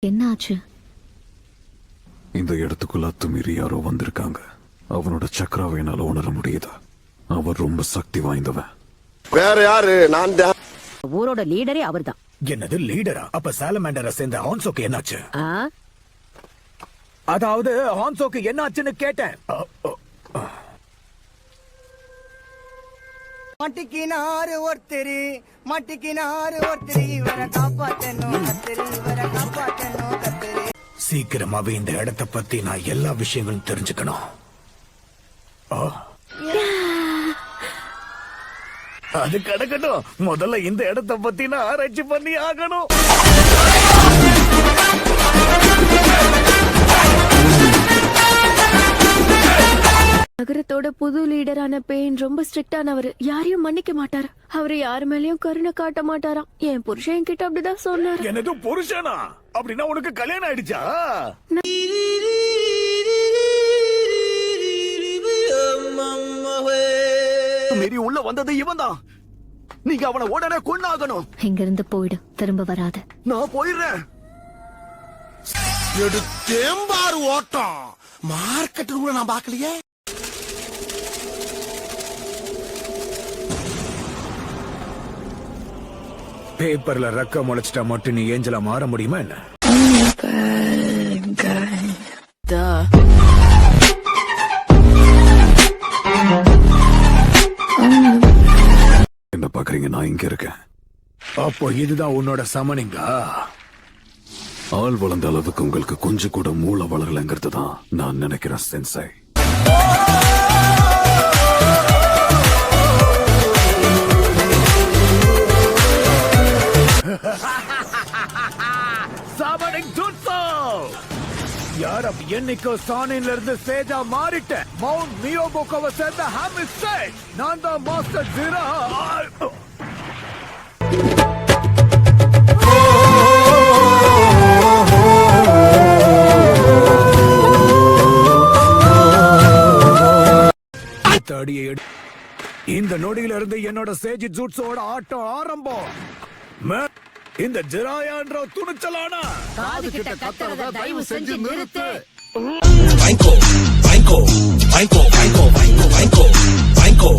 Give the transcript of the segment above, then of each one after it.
என்ன ஆச்சு? இந்த இடத்துக்குள்ள அத்துமீறி யாரோ வந்திருக்காங்க. அவனோட சக்கராவை என்னால உணர முடியுதா? அவர் ரொம்ப சக்தி வாய்ந்தவன். வேற யாரு? நான் ஊரோட லீடரே அவர்தான். என்னது லீடரா? அப்ப சாலமாண்டரை சேர்ந்த ஹான்சோக்கு என்னாச்சு? ஆ? அதாவது ஹான்சோக்கு என்னாச்சுன்னு கேட்டேன். மாட்டிக்கினாரு ஒருத்தரு, மாட்டிக்கினாரு ஒருத்தரு, இவரை காப்பாத்தணும் கத்தரு, இவரை காப்பாத்தணும் கத்தரு. சீக்கிரமாவே இந்த இடத்தை பத்தி நான் எல்லா விஷயங்களும் தெரிஞ்சுக்கணும். அது கிடக்கட்டும், முதல்ல இந்த இடத்தை பத்தி நான் ஆராய்ச்சி பண்ணி ஆகணும். நகரத்தோட புது லீடரான பெயின் ரொம்ப ஸ்ட்ரிக்டானவர். யாரையும் மன்னிக்க மாட்டாரு. அவரு யாரு மேலயும் கருணை காட்ட மாட்டாராம். என் புருஷன் கிட்ட அப்படிதான் சொன்னாரு. எனது புருஷனா? அப்படின்னா உனக்கு கல்யாணம் ஆயிடுச்சா? மீறி உள்ள வந்தது இவன் தான். நீங்க அவனை உடனே கொன்னாகணும். இங்க இருந்து போயிடு, திரும்ப வராது. நான் போயிடுறேன். எடுத்தேம்பாரு ஓட்டம். மார்க்கெட்டு கூட நான் பாக்கலையே. பேப்பர்ல ரக்க முளைச்சிட்டா மட்டும் நீ ஏஞ்சலா மாற முடியுமா என்ன? என்ன பாக்குறீங்க? நான் இங்க இருக்கேன். அப்போ இதுதான் உன்னோட சமனிங்கா? ஆள் வளர்ந்த அளவுக்கு உங்களுக்கு கொஞ்சம் கூட மூளை வளரலங்கிறது தான் நான் நினைக்கிறேன் சென்சை. என்னைக்கோ சானின்ல இருந்து சேஜா மாறிட்டேன். மவுண்ட் மியோபோக்கோவை சேர்ந்த ஹாமிஸ்டேட். நான் தான் மாஸ்டர் ஜீரா. இந்த நொடியில இருந்து என்னோட சேஜி ஜூட்ஸோட ஆட்டம் ஆரம்பம். இந்த ஜிராயான்ற துணிச்சலான காது கிட்ட கத்துறத தயவு செஞ்சு நிறுத்து. வாங்கோ வாங்கோ வாங்கோ வாங்கோ வாங்கோ வாங்கோ வாங்கோ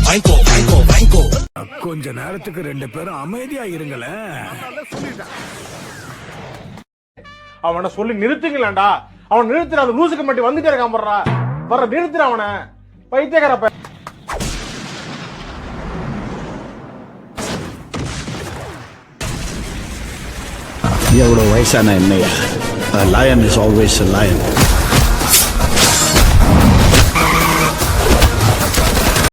வாங்கோ வாங்கோ வாங்கோ. கொஞ்ச நேரத்துக்கு ரெண்டு பேரும் அமைதியா இருங்களேன். அவனை சொல்லி நிறுத்துங்களேன்டா. அவன் நிறுத்துற, அந்த லூசுக்கு மட்டும் வந்துட்டே இருக்கான். வர்ற நிறுத்துற அவனை. பைத்தியக்காரப்ப. எவ்வளவு வயசான என்னையா? A lion is always a lion.